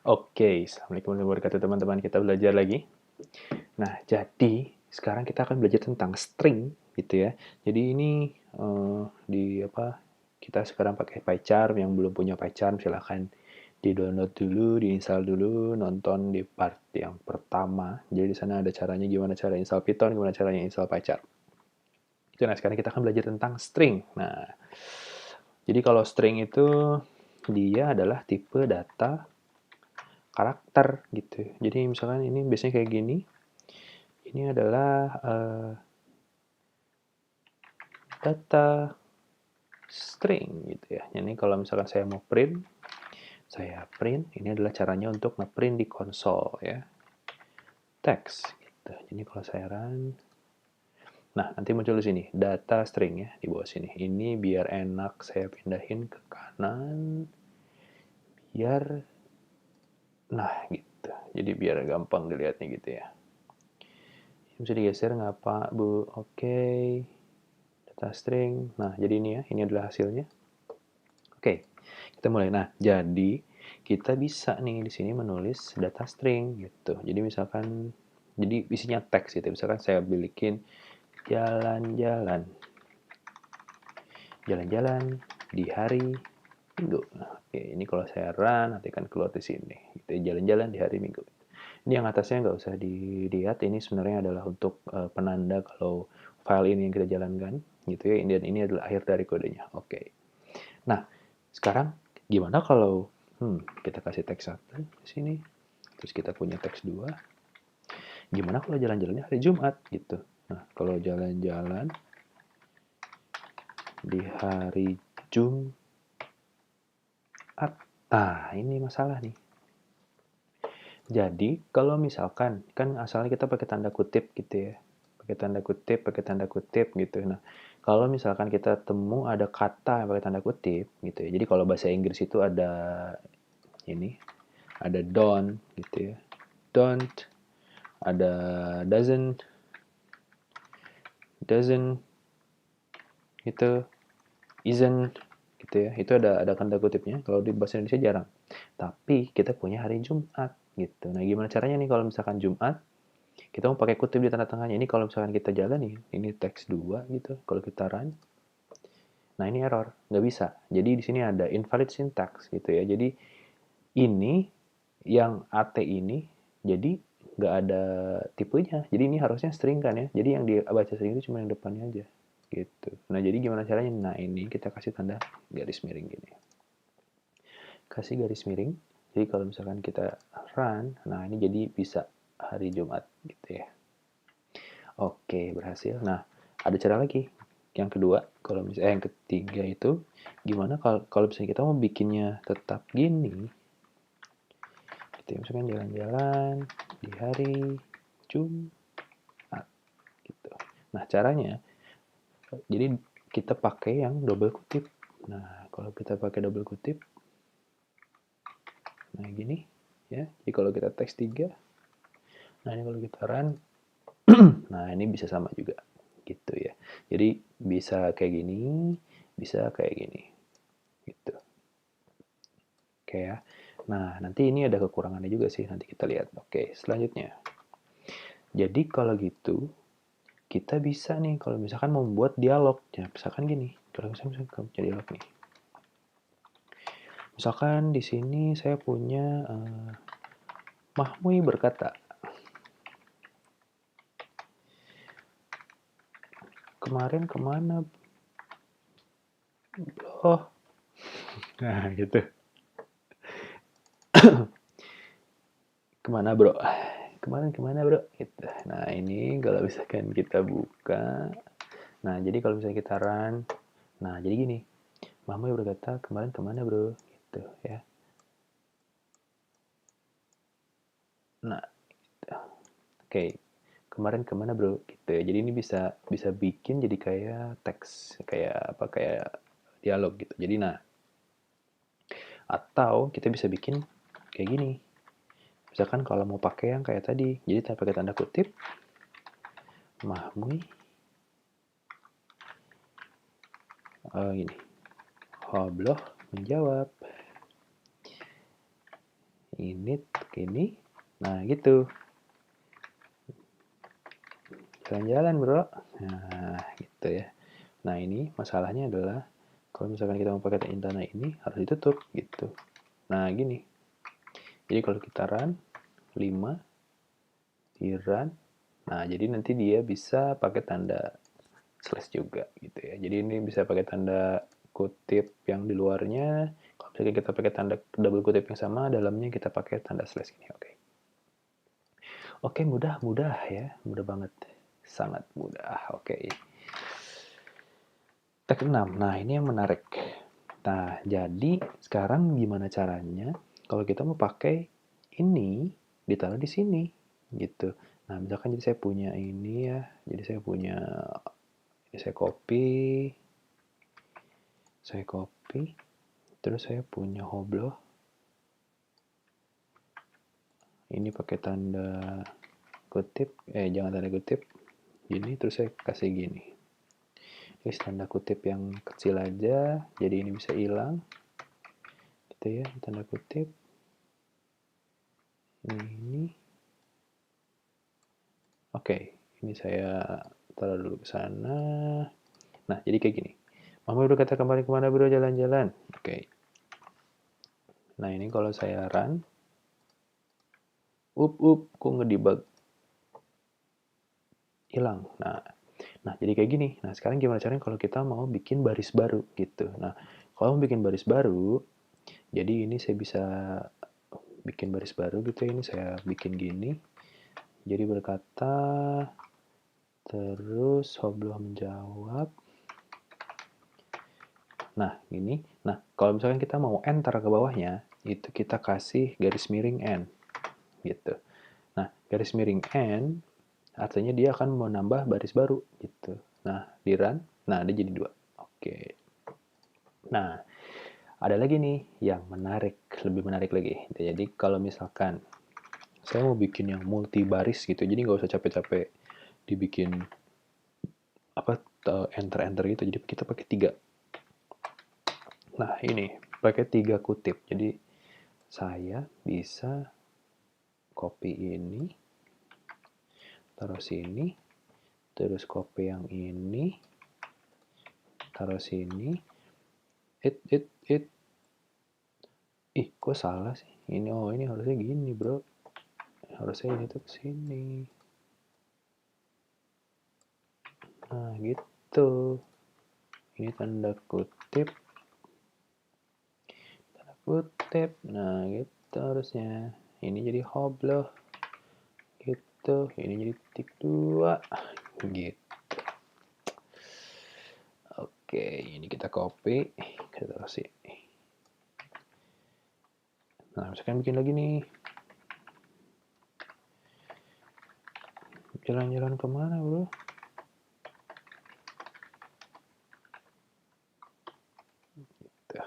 Oke, Assalamualaikum warahmatullahi wabarakatuh teman-teman. Kita belajar lagi. Nah, jadi sekarang kita akan belajar tentang string gitu ya. Jadi ini di apa? Kita sekarang pakai PyCharm. Yang belum punya PyCharm silahkan di-download dulu, diinstal dulu, nonton di part yang pertama. Jadi di sana ada caranya gimana cara install Python, gimana caranya install PyCharm. Nah, sekarang kita akan belajar tentang string. Nah, jadi kalau string itu dia adalah tipe data karakter gitu. Jadi misalkan ini biasanya kayak gini. Ini adalah data string gitu ya. Ini kalau misalkan saya mau print, saya print. Ini adalah caranya untuk ngeprint di konsol ya. Text gitu. Jadi kalau saya run, nah nanti muncul di sini data string ya di bawah sini. Ini biar enak saya pindahin ke kanan, biar nah gitu. Jadi biar gampang dilihatnya gitu ya. Bisa digeser nggak Pak Bu? Oke. Data string. Nah jadi ini ya, ini adalah hasilnya. Oke, kita mulai. Nah, jadi kita bisa nih di sini menulis data string gitu. Jadi misalkan, jadi isinya teks gitu. Misalkan saya bikin jalan-jalan, jalan-jalan di hari Minggu. Nah, oke, ini kalau saya run nanti akan keluar di sini. Gitu, jalan-jalan di hari Minggu. Ini yang atasnya nggak usah dilihat. Ini sebenarnya adalah untuk penanda kalau file ini yang kita jalankan, gitu ya. Dan ini adalah akhir dari kodenya. Oke. Nah, sekarang gimana kalau kita kasih teks 1 di sini, terus kita punya teks 2. Gimana kalau jalan-jalannya hari Jumat gitu. Nah, kalau jalan-jalan di hari Jumat. Ah, ini masalah nih. Jadi, kalau misalkan kan asalnya kita pakai tanda kutip gitu ya. Pakai tanda kutip gitu. Nah, kalau misalkan kita temu ada kata yang pakai tanda kutip gitu ya. Jadi kalau bahasa Inggris itu ada ini, ada don't gitu ya. Don't, ada doesn't itu, isn't gitu ya. Itu ada tanda kutipnya. Kalau di bahasa Indonesia jarang. Tapi kita punya hari Jumat gitu. Nah, gimana caranya nih kalau misalkan Jumat kita mau pakai kutip di tanda tengahnya. Ini kalau misalkan kita jalan nih, ini teks 2 gitu. Kalau kita run, nah ini error, nggak bisa. Jadi di sini ada invalid syntax gitu ya. Jadi ini yang AT ini jadi nggak ada tipenya. Jadi ini harusnya string kan ya. Jadi yang dibaca string itu cuma yang depannya aja gitu. Nah jadi gimana caranya? Nah ini kita kasih tanda garis miring gini. Kasih garis miring. Jadi kalau misalkan kita run, nah ini jadi bisa hari Jumat gitu ya. Oke, berhasil. Nah, ada cara lagi. Yang kedua, kalau misalnya yang ketiga itu gimana kalau misalnya kita mau bikinnya tetap gini. Gitu ya, misalkan jalan-jalan di hari Jumat gitu. Nah, caranya jadi kita pakai yang double kutip. Nah, kalau kita pakai double kutip, nah gini ya. Jadi kalau kita teks 3, nah ini kalau kita run, nah ini bisa sama juga gitu ya. Jadi bisa kayak gini, bisa kayak gini gitu. Oke ya. Nah, nanti ini ada kekurangannya juga sih, nanti kita lihat. Oke, selanjutnya. Jadi kalau gitu, kita bisa nih kalau misalkan membuat dialog. Ya, misalkan gini, kalau misalkan kamu jadi dialog nih. Misalkan di sini saya punya Mahmui berkata, kemarin kemana? Oh, nah gitu. Kemana bro? Kemarin kemana bro? Gitu. Nah ini kalau misalkan kita buka, nah jadi kalau misalnya kita run, nah jadi gini, Mahmui berkata kemarin kemana bro? Gitu ya. Nah, oke, kemarin kemana bro? Gitu ya. Jadi ini bisa bisa bikin jadi kayak teks, kayak apa kayak dialog gitu. Jadi nah, atau kita bisa bikin kayak gini. Misalkan kalau mau pakai yang kayak tadi, jadi pakai tanda kutip, Mahmui, gini, Hobloh menjawab, ini. Nah, gitu. Jalan-jalan, bro. Nah, gitu ya. Nah, ini masalahnya adalah kalau misalkan kita mau pakai intana ini harus ditutup gitu. Nah, gini. Jadi kalau kita run 5 di run, nah jadi nanti dia bisa pakai tanda slash juga gitu ya. Jadi ini bisa pakai tanda kutip yang di luarnya. Kalau misalkan kita pakai tanda double kutip yang sama, dalamnya kita pakai tanda slash ini. Oke, mudah ya, mudah banget, sangat mudah. Oke. Tag 6. Nah, ini yang menarik. Nah, jadi sekarang gimana caranya kalau kita mau pakai ini ditaruh di sini gitu. Nah, misalkan jadi saya punya ini ya. Jadi saya punya ini saya copy, terus saya punya hoblo. Ini pakai tanda kutip, jangan tanda kutip. Gini, terus saya kasih gini. Terus tanda kutip yang kecil aja, jadi ini bisa hilang. Gitu ya, tanda kutip. Ini. Oke, ini saya taruh dulu ke sana. Nah, jadi kayak gini. Mama udah kata kembali kemana bro, jalan-jalan. Oke. Nah, ini kalau saya run. Kok ngedebug? Hilang. Nah, jadi kayak gini. Nah, sekarang gimana caranya kalau kita mau bikin baris baru gitu. Nah, kalau mau bikin baris baru, jadi ini saya bisa bikin baris baru gitu ya. Ini saya bikin gini. Jadi berkata, terus hoblo menjawab. Nah, gini. Nah, kalau misalkan kita mau enter ke bawahnya, itu kita kasih garis miring N. Gitu. Nah, garis miring N artinya dia akan menambah baris baru gitu. Nah, di run, nah dia jadi 2. Oke. Nah, ada lagi nih yang menarik, lebih menarik lagi. Jadi kalau misalkan saya mau bikin yang multi baris gitu, jadi nggak usah capek-capek dibikin apa enter gitu. Jadi kita pakai 3. Nah, ini pakai 3 kutip. Jadi saya bisa copy ini, taruh sini, terus copy yang ini, taruh sini. Ih, kok salah sih? Ini harusnya gini, bro. Harusnya ini tuh ke sini. Nah, gitu. Ini tanda kutip. Nah, gitu harusnya. Ini jadi hoblo. Gitu. Ini jadi titik 2. Gitu. Oke, ini kita copy. Kita taruh sini. Nah, misalkan bikin lagi nih. Jalan-jalan kemana, bro? Gitu.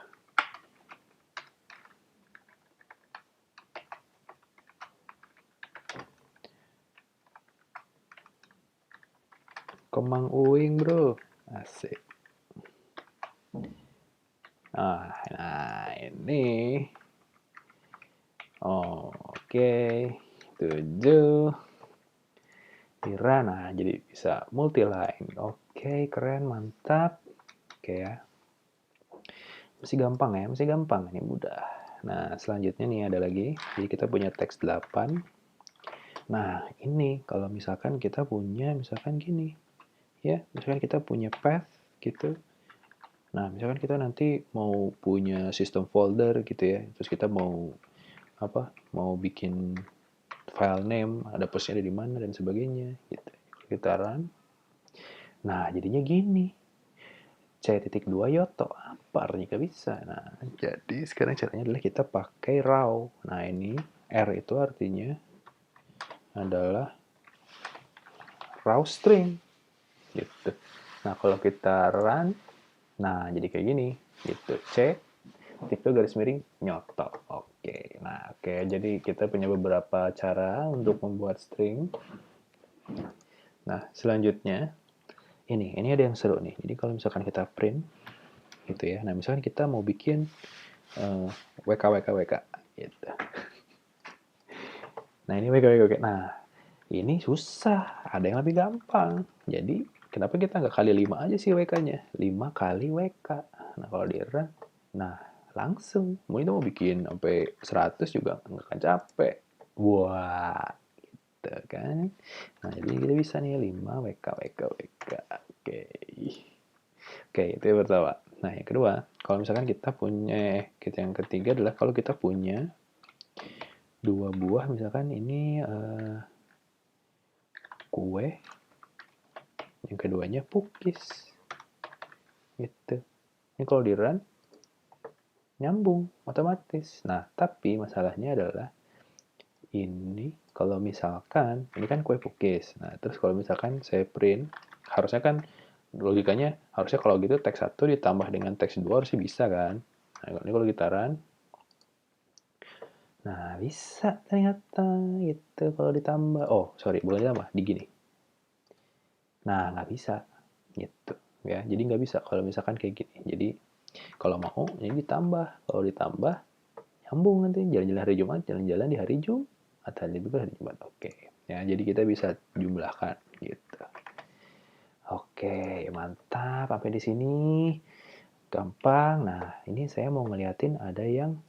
Kemang Uing, bro. Asik. Nah ini. Oke. 7. Tira, nah jadi bisa multi line. Oke, keren, mantap. Oke ya. Masih gampang ya, masih gampang. Ini mudah. Nah, selanjutnya nih ada lagi. Jadi kita punya teks 8. Nah, ini kalau misalkan kita punya, misalkan gini. Ya, misalkan kita punya path gitu. Nah, misalkan kita nanti mau punya sistem folder gitu ya. Terus kita mau mau bikin file name, ada postnya ada di mana dan sebagainya gitu. Kita run. Nah, jadinya gini. C.2 Yoto apa artinya bisa. Nah, jadi sekarang caranya adalah kita pakai raw. Nah, ini R itu artinya adalah raw string gitu. Nah, kalau kita run, nah jadi kayak gini gitu. C itu garis miring nyoto. Oke. Nah, oke. Jadi kita punya beberapa cara untuk membuat string. Nah, selanjutnya ini ada yang seru nih. Jadi kalau misalkan kita print gitu ya. Nah, misalkan kita mau bikin WK gitu. Nah, ini WK. Nah, ini susah. Ada yang lebih gampang. Jadi, kenapa kita nggak kali 5 aja sih WK-nya? 5 kali WK. Nah, kalau di run, nah, langsung. Mau itu mau bikin sampai 100 juga nggak akan capek. Wah, gitu kan. Nah, jadi kita bisa nih 5 WK. Oke. Oke, itu yang pertama. Nah, yang kedua, kalau misalkan kita punya, yang ketiga adalah kalau kita punya 2 buah, misalkan ini kue, yang keduanya cookies. Gitu. Ini kalau di run, nyambung otomatis. Nah, tapi masalahnya adalah ini kalau misalkan ini kan kue cookies. Nah, terus kalau misalkan saya print, harusnya kan logikanya harusnya kalau gitu teks 1 ditambah dengan teks 2 harusnya bisa kan. Nah, ini kalau kita run, nah bisa ternyata gitu kalau ditambah. Oh, sorry, boleh ditambah di gini. Nah, nggak bisa gitu ya. Jadi nggak bisa kalau misalkan kayak gini. Jadi kalau mau ini ditambah. Kalau ditambah nyambung nanti jalan-jalan hari Jumat, jalan-jalan di hari Jumat, hari Libur hari Jumat. Oke. Ya, jadi kita bisa jumlahkan gitu. Oke, mantap. Sampai di sini gampang. Nah, ini saya mau ngeliatin ada yang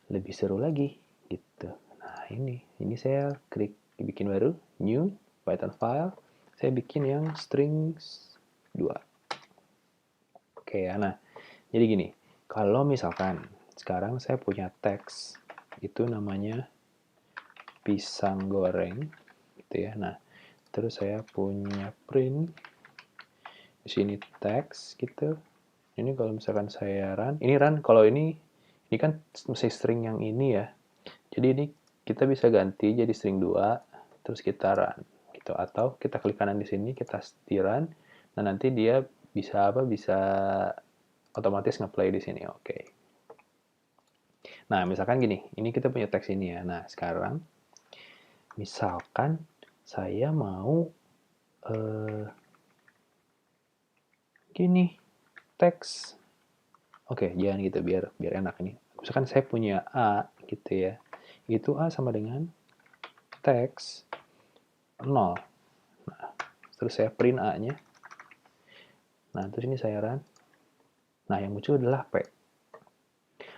lebih seru lagi gitu. Nah, ini saya klik bikin baru, new Python file. Saya bikin yang strings 2. Oke ya. Nah, jadi gini, kalau misalkan sekarang saya punya teks itu namanya pisang goreng gitu ya. Nah, terus saya punya print di sini teks gitu. Ini kalau misalkan saya run, ini run kalau ini kan mesti string yang ini ya. Jadi ini kita bisa ganti jadi string 2 terus kita run gitu, atau kita klik kanan di sini kita di run. Nah, nanti dia bisa bisa otomatis ngeplay di sini. Oke. Nah, misalkan gini, ini kita punya teks ini ya. Nah, sekarang misalkan saya mau gini, teks. Oke, jangan gitu biar enak ini. Misalkan saya punya A gitu ya. Itu A sama dengan teks 0. Nah, terus saya print A-nya. Nah, terus ini saya run. Nah, yang muncul adalah P.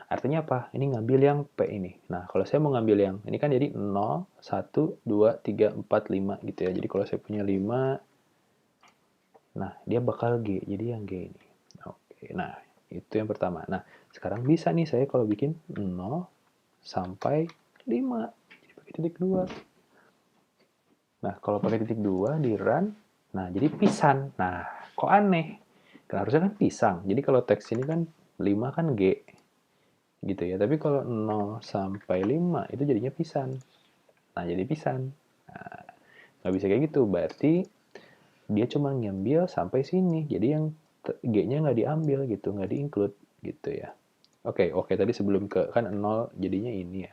Artinya apa? Ini ngambil yang P ini. Nah, kalau saya mau ngambil yang ini kan jadi 0, 1, 2, 3, 4, 5 gitu ya. Jadi kalau saya punya 5, nah dia bakal G. Jadi yang G ini. Oke, nah itu yang pertama. Nah, sekarang bisa nih saya kalau bikin 0 sampai 5. Jadi pakai titik 2. Nah, kalau pakai titik 2 di run, nah jadi pisan. Nah, kok aneh? Harusnya kan pisang. Jadi kalau teks ini kan 5 kan G. Gitu ya. Tapi kalau 0 sampai 5 itu jadinya pisan. Nah, jadi pisan. Nah, nggak bisa kayak gitu. Berarti dia cuma ngambil sampai sini. Jadi yang G-nya nggak diambil gitu, nggak di-include gitu ya. Oke, tadi sebelum ke kan 0 jadinya ini ya.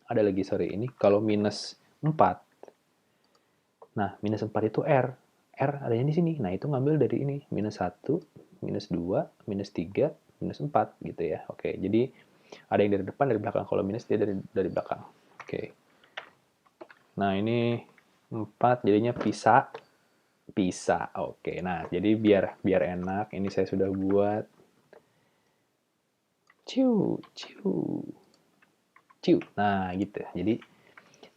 Ada lagi, sorry, ini kalau minus 4. Nah, minus 4 itu R. R adanya di sini. Nah, itu ngambil dari ini. Minus 1, minus 2, minus 3, minus 4 gitu ya. Oke, jadi ada yang dari depan, dari belakang. Kalau minus dia dari belakang. Oke. Nah, ini 4 jadinya pisah. Oke. Nah, jadi biar enak, ini saya sudah buat ciu. Nah, gitu. Jadi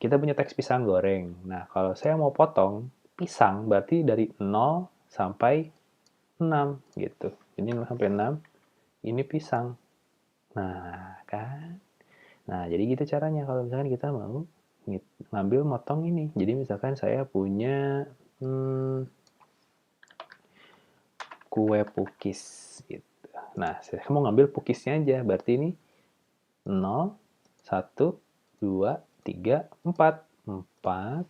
kita punya teks pisang goreng. Nah, kalau saya mau potong pisang berarti dari 0 sampai 6 gitu. Ini 0 sampai 6, ini pisang. Nah, kan? Nah, jadi gitu caranya kalau misalkan kita mau ngambil motong ini. Jadi misalkan saya punya kue pukis gitu. Nah, saya mau ngambil pukisnya aja. Berarti ini 0, 1, 2, 3, 4. 4,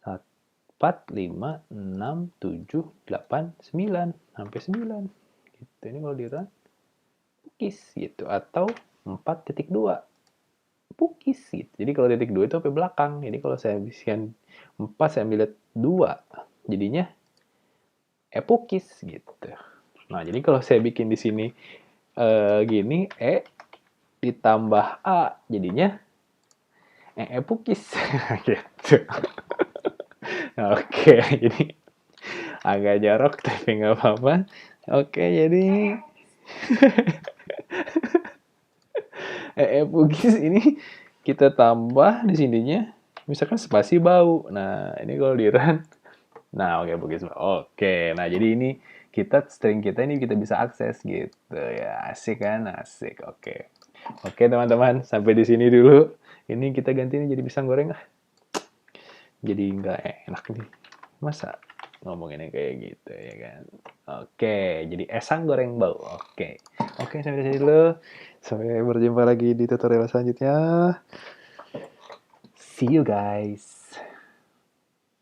4, 5, 6, 7, 8, 9. Sampai 9. Gitu. Ini kalau di run, pukis gitu. Atau 4.2. Pukis gitu. Jadi kalau titik 2 itu sampai belakang. Jadi kalau saya habiskan 4, saya ambil 2. Jadinya pukis gitu. Nah, jadi kalau saya bikin di sini gini, ditambah A, jadinya Pukis. Gitu. Oke, jadi agak jorok tapi nggak apa-apa. Oke, jadi Pukis ini kita tambah di sininya, misalkan spasi bau. Nah, ini kalau di run, nah oke Pukis. Oke, nah jadi ini string kita ini kita bisa akses gitu ya. Asik kan? Asik. Oke. Oke teman-teman, sampai di sini dulu. Ini kita ganti ini jadi pisang goreng ah. Jadi nggak enak nih. Masa ngomonginnya kayak gitu ya kan. Oke, jadi esang goreng bau. Oke. Oke, sampai di sini dulu. Sampai berjumpa lagi di tutorial selanjutnya. See you guys.